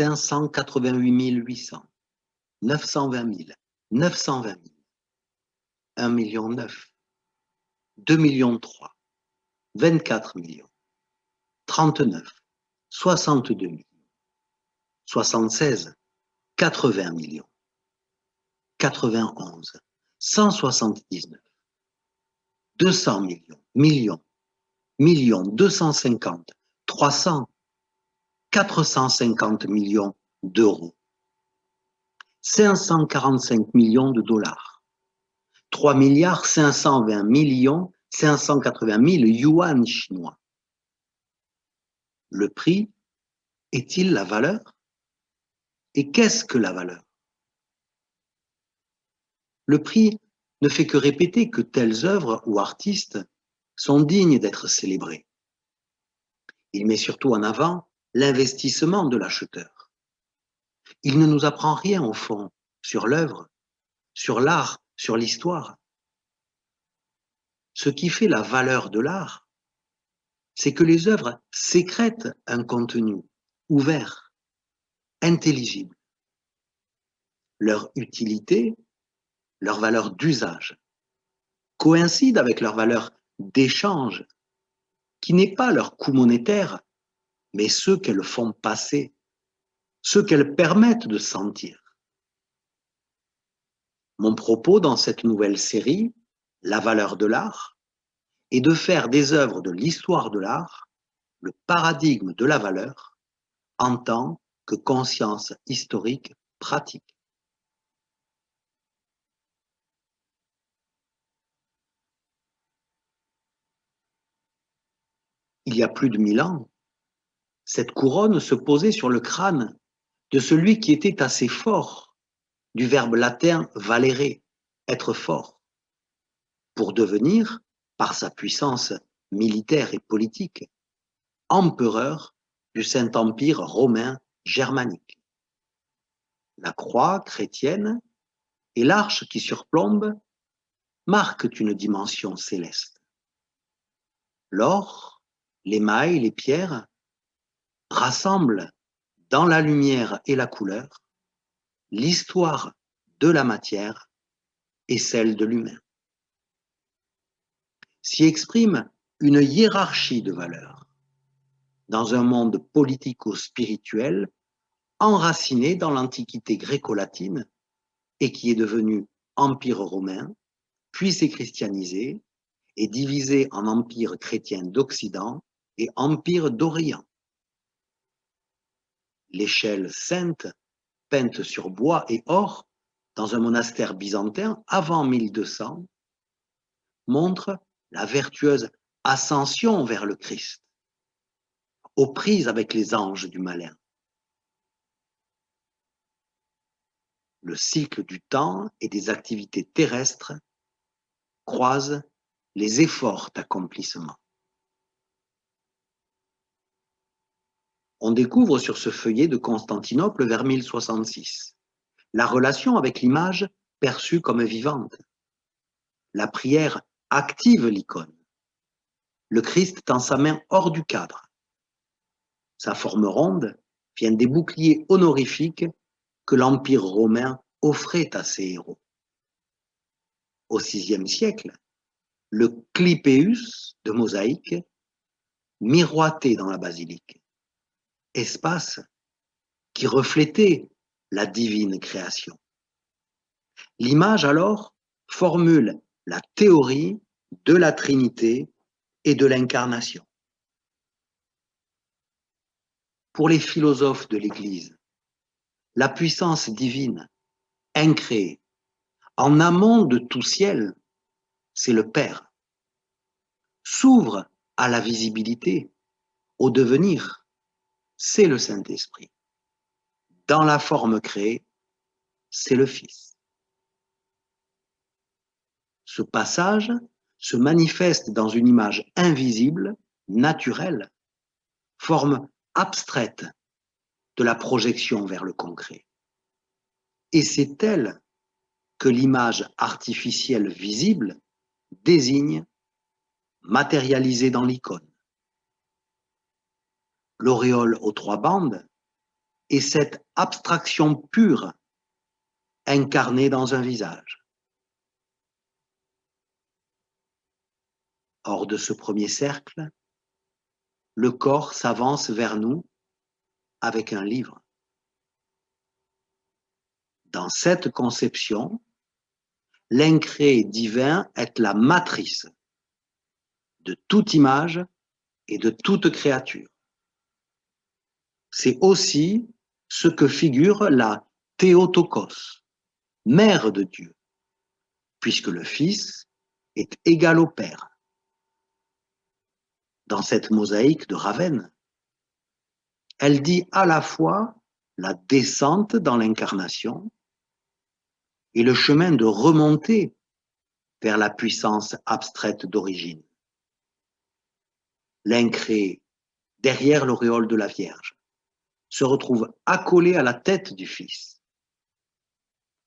588 800, 920 000, 920 000, 1 million 9, 2 millions 3, 24 millions, 39, 62 millions, 76, 80 millions, 91, 179, 200 millions, millions, millions, 250, 300, 450 millions d'euros, 545 millions de dollars, 3 milliards 520 millions 580 000 yuan chinois. Le prix est-il la valeur? Et qu'est-ce que la valeur? Le prix ne fait que répéter que telles œuvres ou artistes sont dignes d'être célébrés. Il met surtout en avant l'investissement de l'acheteur. Il ne nous apprend rien au fond sur l'œuvre, sur l'art, sur l'histoire. Ce qui fait la valeur de l'art, c'est que les œuvres sécrètent un contenu ouvert, intelligible. Leur utilité, leur valeur d'usage, coïncide avec leur valeur d'échange, qui n'est pas leur coût monétaire, mais ceux qu'elles font passer, ceux qu'elles permettent de sentir. Mon propos dans cette nouvelle série, La valeur de l'art, est de faire des œuvres de l'histoire de l'art le paradigme de la valeur en tant que conscience historique pratique. Il y a plus de 1000 ans, cette couronne se posait sur le crâne de celui qui était assez fort, du verbe latin valere, être fort, pour devenir, par sa puissance militaire et politique, empereur du Saint-Empire romain germanique. La croix chrétienne et l'arche qui surplombe marquent une dimension céleste. L'or, l'émail, les pierres rassemblent dans la lumière et la couleur l'histoire de la matière et celle de l'humain. S'y exprime une hiérarchie de valeurs dans un monde politico-spirituel enraciné dans l'Antiquité gréco-latine et qui est devenu Empire romain, puis s'est christianisé et divisé en Empire chrétien d'Occident et Empire d'Orient. L'échelle sainte, peinte sur bois et or dans un monastère byzantin avant 1200, montre la vertueuse ascension vers le Christ, aux prises avec les anges du malin. Le cycle du temps et des activités terrestres croisent les efforts d'accomplissement. On découvre sur ce feuillet de Constantinople vers 1066 la relation avec l'image perçue comme vivante. La prière active l'icône. Le Christ tend sa main hors du cadre. Sa forme ronde vient des boucliers honorifiques que l'Empire romain offrait à ses héros. Au VIe siècle, le clypéus de mosaïque miroitait dans la basilique, espace qui reflétait la divine création. L'image alors formule la théorie de la Trinité et de l'incarnation. Pour les philosophes de l'Église, la puissance divine, incréée, en amont de tout ciel, c'est le Père, s'ouvre à la visibilité, au devenir, c'est le Saint-Esprit. Dans la forme créée, c'est le Fils. Ce passage se manifeste dans une image invisible, naturelle, forme abstraite de la projection vers le concret. Et c'est elle que l'image artificielle visible désigne, matérialisée dans l'icône. L'auréole aux 3 bandes est cette abstraction pure incarnée dans un visage. Hors de ce premier cercle, le corps s'avance vers nous avec un livre. Dans cette conception, l'incréé divin est la matrice de toute image et de toute créature. C'est aussi ce que figure la Théotokos, mère de Dieu, puisque le Fils est égal au Père. Dans cette mosaïque de Ravenne, elle dit à la fois la descente dans l'incarnation et le chemin de remontée vers la puissance abstraite d'origine. L'incréé, derrière l'auréole de la Vierge, se retrouve accolé à la tête du Fils.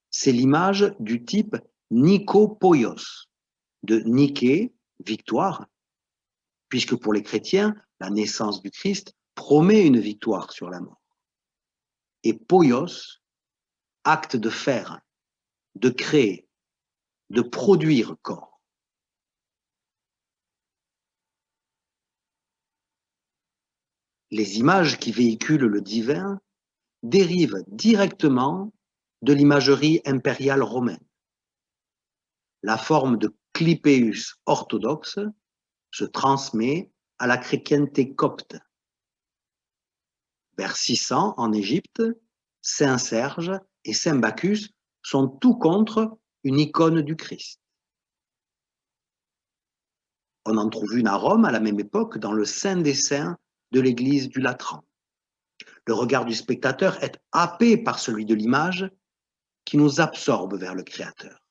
C'est l'image du type Nikopoios, de Niké, victoire, puisque pour les chrétiens, la naissance du Christ promet une victoire sur la mort. Et Poios, acte de faire, de créer, de produire corps. Les images qui véhiculent le divin dérivent directement de l'imagerie impériale romaine. La forme de Clypéus orthodoxe se transmet à la chrétienté copte. Vers 600, en Égypte, Saint Serge et Saint Bacchus sont tout contre une icône du Christ. On en trouve une à Rome à la même époque dans le Saint des Saints de l'église du Latran. Le regard du spectateur est happé par celui de l'image qui nous absorbe vers le Créateur.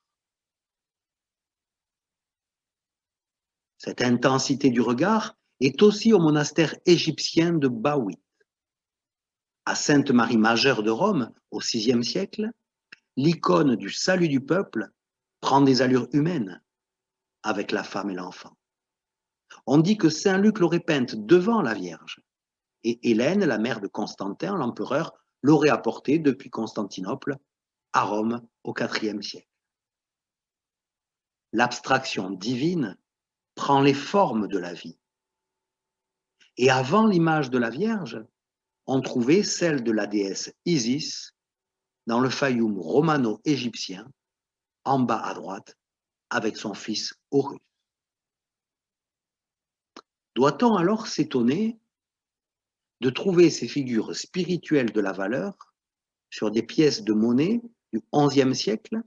Cette intensité du regard est aussi au monastère égyptien de Bawit. À Sainte-Marie Majeure de Rome, au VIe siècle, l'icône du salut du peuple prend des allures humaines avec la femme et l'enfant. On dit que Saint Luc l'aurait peinte devant la Vierge et Hélène, la mère de Constantin, l'empereur, l'aurait apportée depuis Constantinople à Rome au IVe siècle. L'abstraction divine prend les formes de la vie. Et avant l'image de la Vierge, on trouvait celle de la déesse Isis dans le fayoum romano-égyptien, en bas à droite, avec son fils Horus. Doit-on alors s'étonner de trouver ces figures spirituelles de la valeur sur des pièces de monnaie du XIe siècle?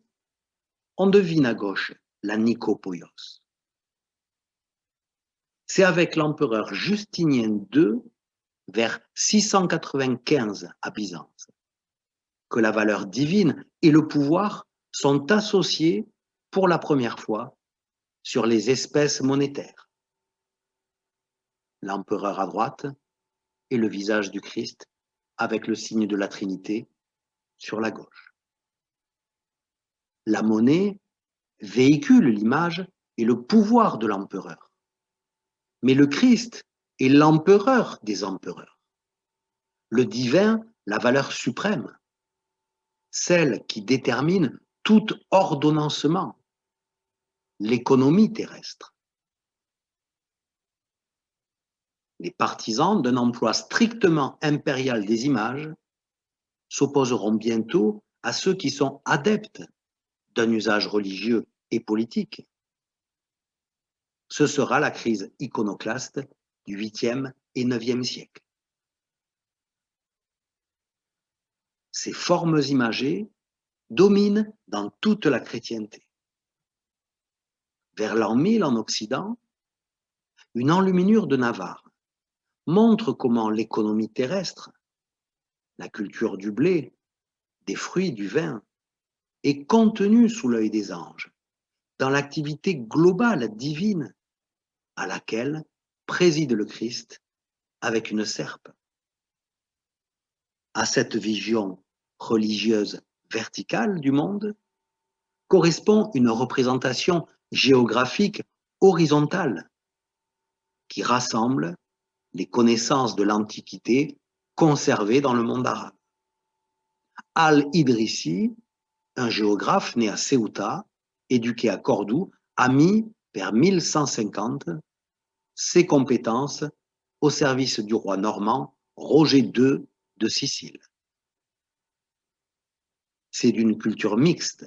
On devine à gauche la Nikopoios. C'est avec l'empereur Justinien II, vers 695 à Byzance, que la valeur divine et le pouvoir sont associés pour la première fois sur les espèces monétaires. L'empereur à droite et le visage du Christ avec le signe de la Trinité sur la gauche. La monnaie véhicule l'image et le pouvoir de l'empereur. Mais le Christ est l'empereur des empereurs. Le divin, la valeur suprême, celle qui détermine tout ordonnancement, l'économie terrestre. Les partisans d'un emploi strictement impérial des images s'opposeront bientôt à ceux qui sont adeptes d'un usage religieux et politique. Ce sera la crise iconoclaste du 8e et 9e siècle. Ces formes imagées dominent dans toute la chrétienté. Vers l'an 1000 en Occident, une enluminure de Navarre montre comment l'économie terrestre, la culture du blé, des fruits, du vin, est contenue sous l'œil des anges, dans l'activité globale divine à laquelle préside le Christ avec une serpe. À cette vision religieuse verticale du monde correspond une représentation géographique horizontale qui rassemble les connaissances de l'Antiquité conservées dans le monde arabe. Al-Idrissi, un géographe né à Ceuta, éduqué à Cordoue, a mis, vers 1150, ses compétences au service du roi normand Roger II de Sicile. C'est d'une culture mixte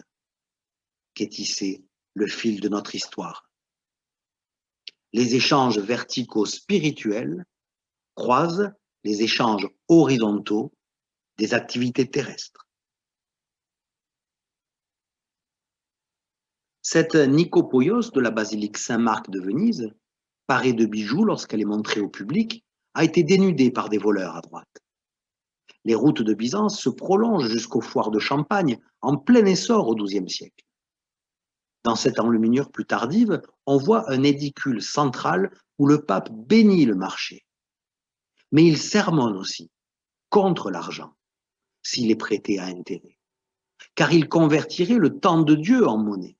qu'est tissé le fil de notre histoire. Les échanges verticaux spirituels croisent les échanges horizontaux des activités terrestres. Cette Nicopoios de la basilique Saint-Marc de Venise, parée de bijoux lorsqu'elle est montrée au public, a été dénudée par des voleurs à droite. Les routes de Byzance se prolongent jusqu'aux foires de Champagne, en plein essor au XIIe siècle. Dans cette enluminure plus tardive, on voit un édicule central où le pape bénit le marché. Mais il sermonne aussi contre l'argent, s'il est prêté à intérêt, car il convertirait le temps de Dieu en monnaie.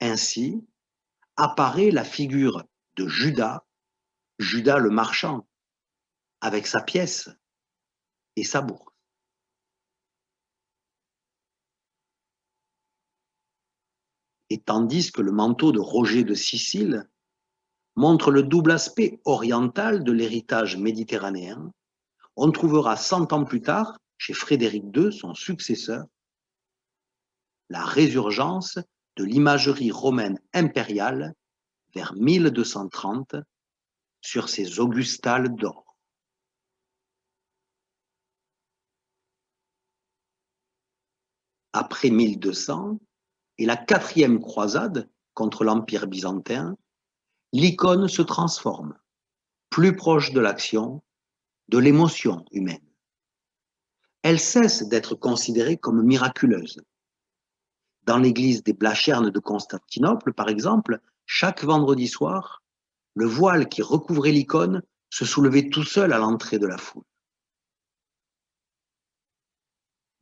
Ainsi apparaît la figure de Judas, Judas le marchand, avec sa pièce et sa bourse. Et tandis que le manteau de Roger de Sicile montre le double aspect oriental de l'héritage méditerranéen, on trouvera 100 ans plus tard, chez Frédéric II, son successeur, la résurgence de l'imagerie romaine impériale vers 1230 sur ses augustales d'or. Après 1200 et la quatrième croisade contre l'Empire byzantin, l'icône se transforme, plus proche de l'action, de l'émotion humaine. Elle cesse d'être considérée comme miraculeuse. Dans l'église des Blachernes de Constantinople, par exemple, chaque vendredi soir, le voile qui recouvrait l'icône se soulevait tout seul à l'entrée de la foule.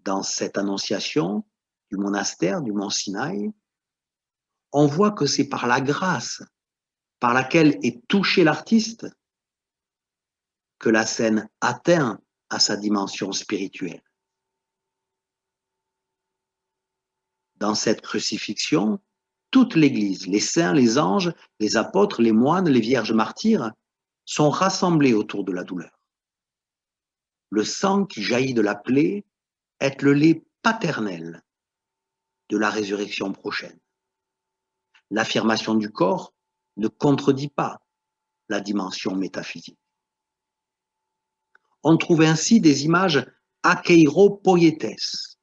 Dans cette annonciation du monastère du Mont Sinaï, on voit que c'est par la grâce par laquelle est touché l'artiste que la scène atteint à sa dimension spirituelle. Dans cette crucifixion, toute l'Église, les saints, les anges, les apôtres, les moines, les vierges martyrs, sont rassemblés autour de la douleur. Le sang qui jaillit de la plaie est le lait paternel de la résurrection prochaine. L'affirmation du corps ne contredit pas la dimension métaphysique. On trouve ainsi des images akeiropoietes,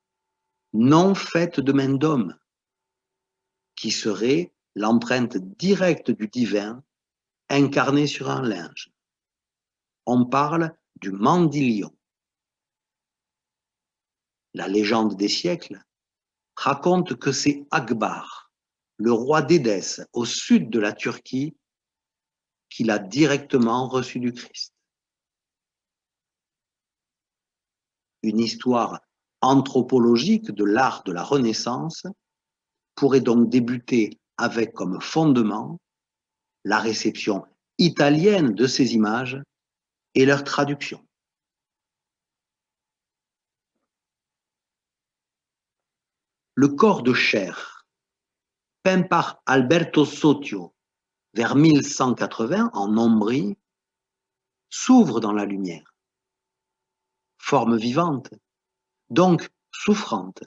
non faites de main d'homme, qui seraient l'empreinte directe du divin incarné sur un linge. On parle du mandylion. La légende des siècles raconte que c'est Akbar, le roi d'Édesse, au sud de la Turquie, qui l'a directement reçu du Christ. Une histoire anthropologique de l'art de la Renaissance pourrait donc débuter avec comme fondement la réception italienne de ces images et leur traduction. Le corps de chair, peint par Alberto Sotio vers 1180 en Ombrie, s'ouvre dans la lumière. Forme vivante, donc souffrante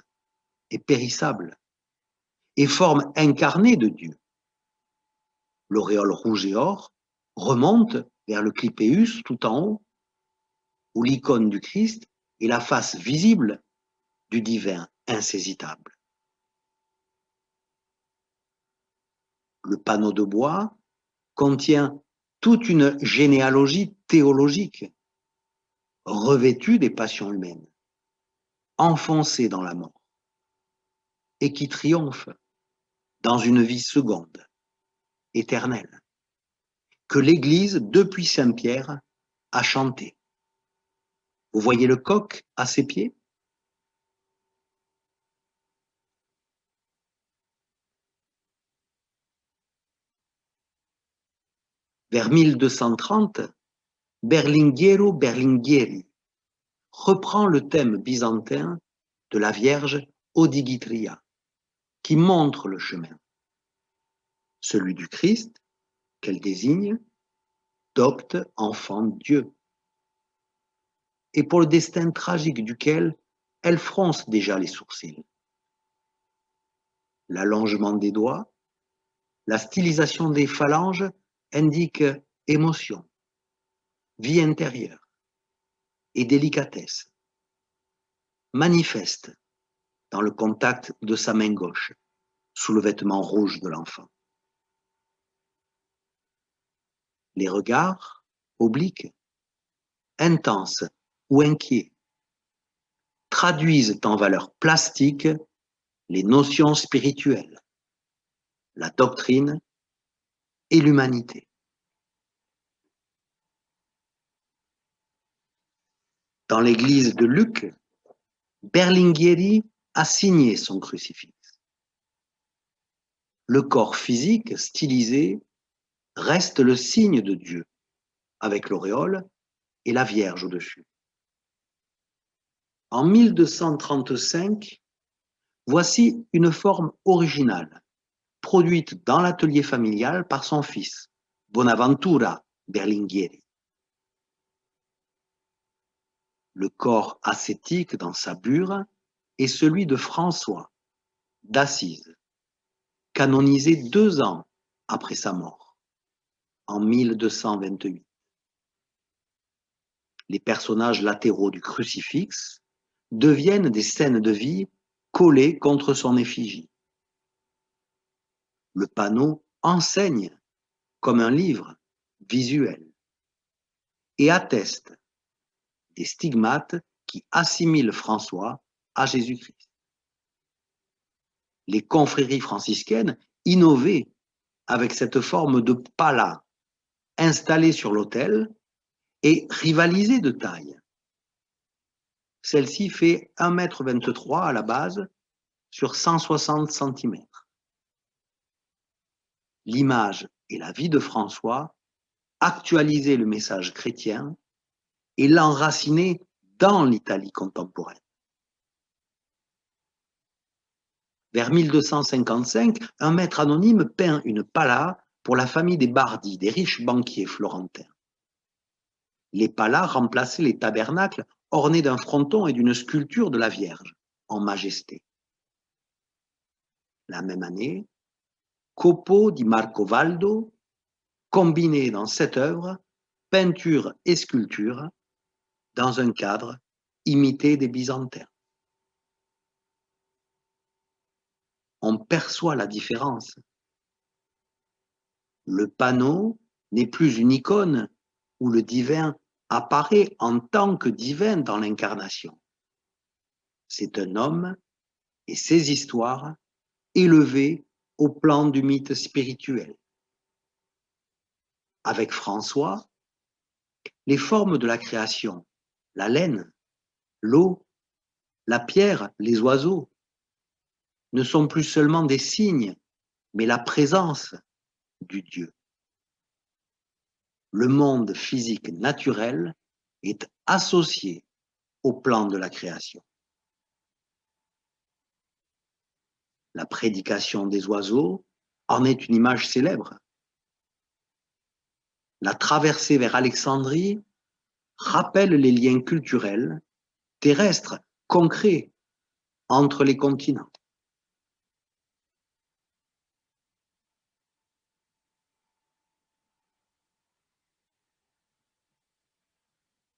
et périssable, et forme incarnée de Dieu. L'auréole rouge et or remonte vers le clipéus tout en haut, où l'icône du Christ est la face visible du divin insaisissable. Le panneau de bois contient toute une généalogie théologique, revêtue des passions humaines, enfoncée dans la mort, et qui triomphe dans une vie seconde, éternelle, que l'Église, depuis Saint-Pierre, a chanté. Vous voyez le coq à ses pieds? Vers 1230, Berlinguero Berlingueri, reprend le thème byzantin de la Vierge Odigitria, qui montre le chemin, celui du Christ, qu'elle désigne, docte enfant Dieu, et pour le destin tragique duquel elle fronce déjà les sourcils. L'allongement des doigts, la stylisation des phalanges indiquent émotion, vie intérieure et délicatesse, manifeste dans le contact de sa main gauche, sous le vêtement rouge de l'enfant. Les regards, obliques, intenses ou inquiets, traduisent en valeur plastique les notions spirituelles, la doctrine et l'humanité. Dans l'église de Lucques, Berlinghieri a signé son crucifix. Le corps physique stylisé reste le signe de Dieu, avec l'auréole et la Vierge au-dessus. En 1235, voici une forme originale, produite dans l'atelier familial par son fils, Bonaventura Berlinghieri. Le corps ascétique dans sa bure est celui de François d'Assise, canonisé 2 ans après sa mort, en 1228. Les personnages latéraux du crucifix deviennent des scènes de vie collées contre son effigie. Le panneau enseigne comme un livre visuel et atteste des stigmates qui assimilent François à Jésus-Christ. Les confréries franciscaines innovaient avec cette forme de pala installée sur l'autel et rivalisée de taille. Celle-ci fait 1,23 m à la base sur 160 cm. L'image et la vie de François actualisaient le message chrétien et l'enracinaient dans l'Italie contemporaine. Vers 1255, un maître anonyme peint une pala pour la famille des Bardi, des riches banquiers florentins. Les palas remplaçaient les tabernacles ornés d'un fronton et d'une sculpture de la Vierge, en majesté. La même année, Copo di Marcovaldo combinait dans cette œuvre peinture et sculpture dans un cadre imité des Byzantins. On perçoit la différence. Le panneau n'est plus une icône où le divin apparaît en tant que divin dans l'incarnation. C'est un homme et ses histoires élevés au plan du mythe spirituel. Avec François, les formes de la création, la laine, l'eau, la pierre, les oiseaux, ne sont plus seulement des signes, mais la présence du Dieu. Le monde physique naturel est associé au plan de la création. La prédication des oiseaux en est une image célèbre. La traversée vers Alexandrie rappelle les liens culturels, terrestres, concrets entre les continents.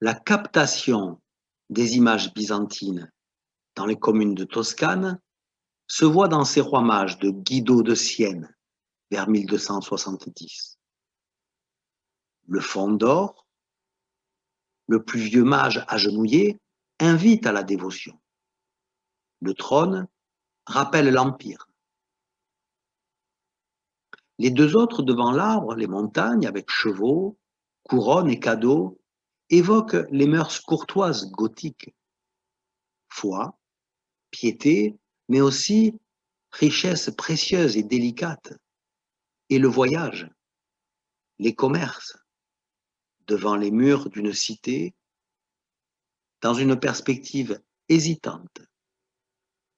La captation des images byzantines dans les communes de Toscane se voit dans ces rois mages de Guido de Sienne vers 1270. Le fond d'or, le plus vieux mage agenouillé, invite à la dévotion. Le trône rappelle l'Empire. Les 2 autres devant l'arbre, les montagnes avec chevaux, couronnes et cadeaux, évoquent les mœurs courtoises gothiques. Foi, piété, mais aussi richesse précieuse et délicate, et le voyage, les commerces, devant les murs d'une cité dans une perspective hésitante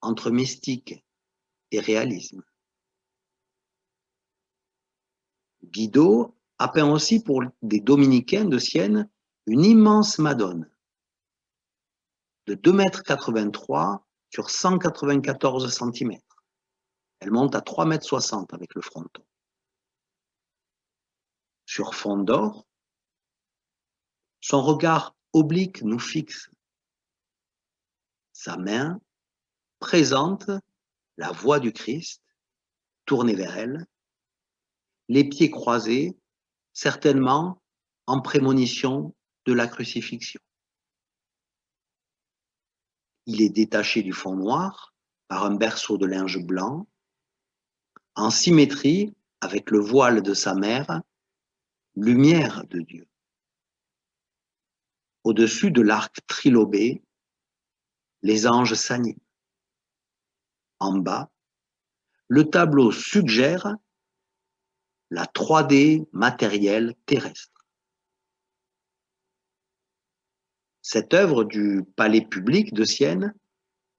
entre mystique et réalisme. Guido a peint aussi pour des dominicains de Sienne une immense Madone de 2,83 m sur 194 cm. Elle monte à 3,60 m avec le fronton. Sur fond d'or, son regard oblique nous fixe. Sa main présente la voix du Christ tournée vers elle, les pieds croisés, certainement en prémonition de la crucifixion. Il est détaché du fond noir par un berceau de linge blanc, en symétrie avec le voile de sa mère, lumière de Dieu. Au-dessus de l'arc trilobé, les anges s'animent. En bas, le tableau suggère la 3D matérielle terrestre. Cette œuvre du Palais public de Sienne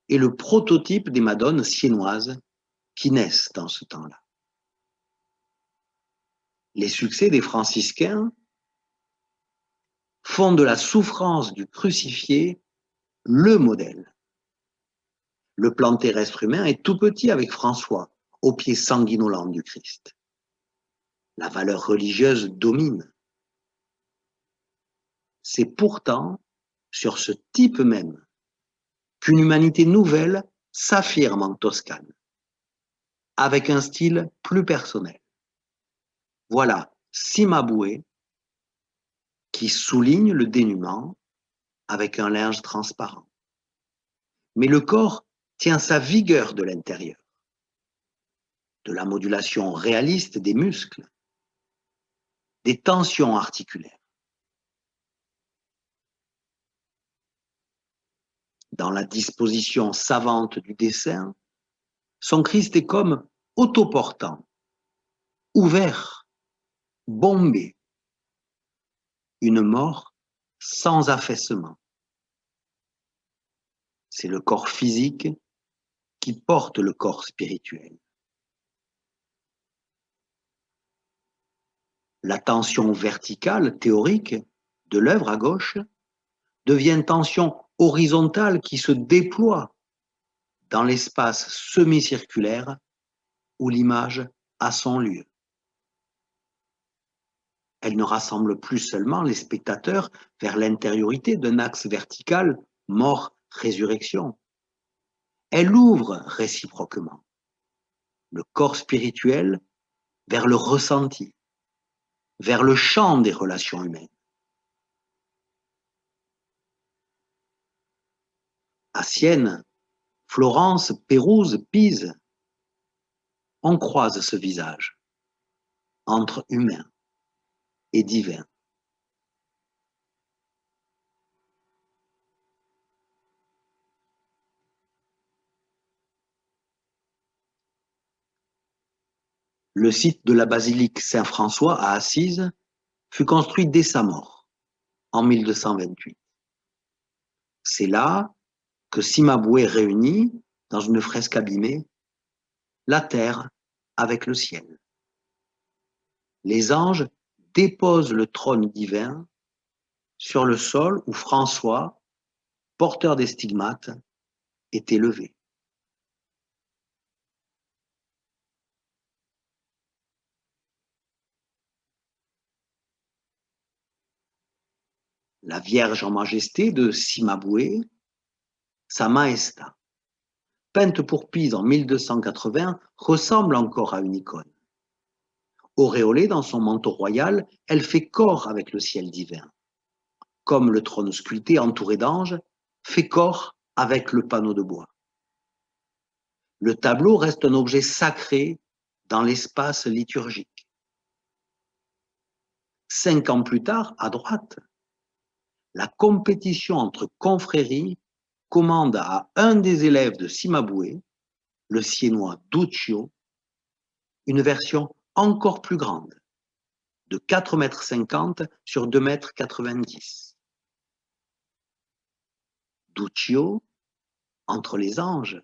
est le prototype des Madones siennoises qui naissent dans ce temps-là. Les succès des franciscains font de la souffrance du crucifié le modèle. Le plan terrestre humain est tout petit avec François, au pied sanguinolent du Christ. La valeur religieuse domine. C'est pourtant sur ce type même qu'une humanité nouvelle s'affirme en Toscane, avec un style plus personnel. Voilà Cimabue qui souligne le dénuement avec un linge transparent. Mais le corps tient sa vigueur de l'intérieur, de la modulation réaliste des muscles, des tensions articulaires. Dans la disposition savante du dessin, son Christ est comme autoportant, ouvert, bombé, une mort sans affaissement. C'est le corps physique qui porte le corps spirituel. La tension verticale théorique de l'œuvre à gauche devient tension horizontale qui se déploie dans l'espace semi-circulaire où l'image a son lieu. Elle ne rassemble plus seulement les spectateurs vers l'intériorité d'un axe vertical mort-résurrection. Elle ouvre réciproquement le corps spirituel vers le ressenti, vers le champ des relations humaines. À Sienne, Florence, Pérouse, Pise, on croise ce visage entre humain et divin. Le site de la basilique Saint-François à Assise fut construit dès sa mort, en 1228. C'est là que Cimabue réunit, dans une fresque abîmée, la terre avec le ciel. Les anges déposent le trône divin sur le sol où François, porteur des stigmates, est élevé. La Vierge en majesté de Cimabue, Sa Maestà, peinte pour Pise en 1280, ressemble encore à une icône. Auréolée dans son manteau royal, elle fait corps avec le ciel divin, comme le trône sculpté entouré d'anges fait corps avec le panneau de bois. Le tableau reste un objet sacré dans l'espace liturgique. 5 ans plus tard, à droite, la compétition entre confréries commande à un des élèves de Cimabue, le siennois Duccio, une version encore plus grande, de 4,50 m sur 2,90 m. Duccio, entre les anges,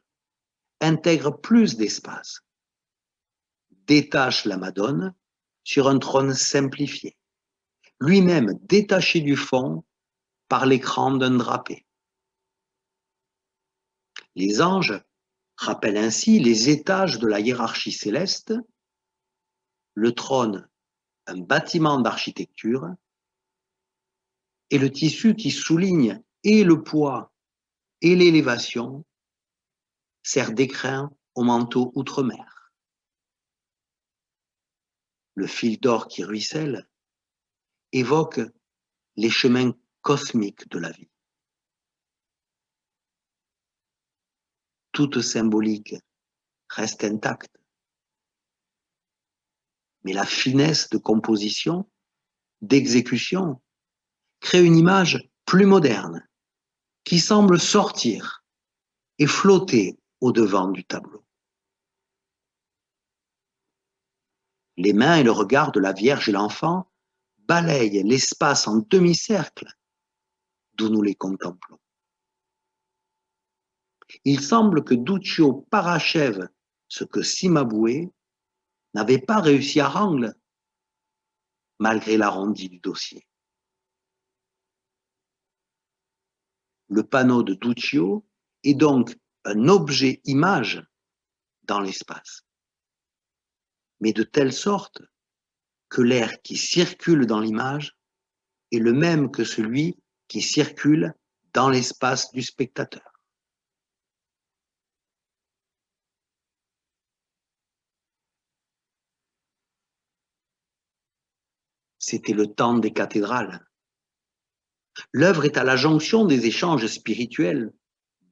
intègre plus d'espace, détache la Madone sur un trône simplifié, lui-même détaché du fond par l'écran d'un drapé. Les anges rappellent ainsi les étages de la hiérarchie céleste, le trône, un bâtiment d'architecture, et le tissu qui souligne et le poids et l'élévation sert d'écrin au manteau outre-mer. Le fil d'or qui ruisselle évoque les chemins cosmiques de la vie. Toute symbolique reste intacte, mais la finesse de composition, d'exécution, crée une image plus moderne, qui semble sortir et flotter au-devant du tableau. Les mains et le regard de la Vierge et l'enfant balayent l'espace en demi-cercle d'où nous les contemplons. Il semble que Duccio parachève ce que Cimabue n'avait pas réussi à rendre, malgré l'arrondi du dossier. Le panneau de Duccio est donc un objet-image dans l'espace, mais de telle sorte que l'air qui circule dans l'image est le même que celui qui circule dans l'espace du spectateur. C'était le temps des cathédrales. L'œuvre est à la jonction des échanges spirituels,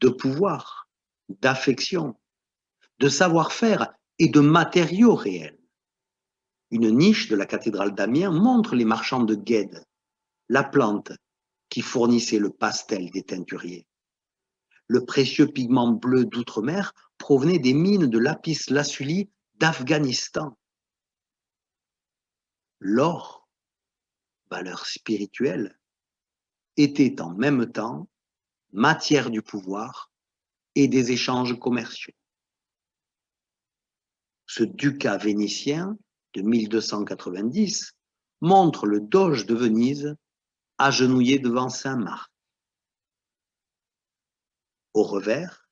de pouvoir, d'affection, de savoir-faire et de matériaux réels. Une niche de la cathédrale d'Amiens montre les marchands de Guedes, la plante qui fournissait le pastel des teinturiers. Le précieux pigment bleu d'outre-mer provenait des mines de lapis-lazuli d'Afghanistan. L'or, valeur spirituelle, était en même temps matière du pouvoir et des échanges commerciaux. Ce ducat vénitien de 1290 montre le doge de Venise agenouillé devant Saint-Marc. Au revers,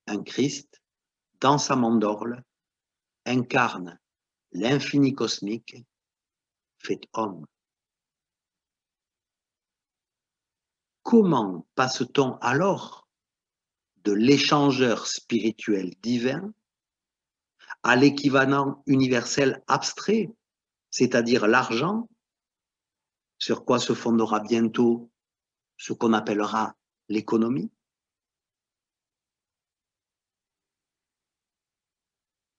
un Christ, dans sa mandorle, incarne l'infini cosmique fait homme. Comment passe-t-on alors de l'échangeur spirituel divin à l'équivalent universel abstrait, c'est-à-dire l'argent, sur quoi se fondera bientôt ce qu'on appellera l'économie?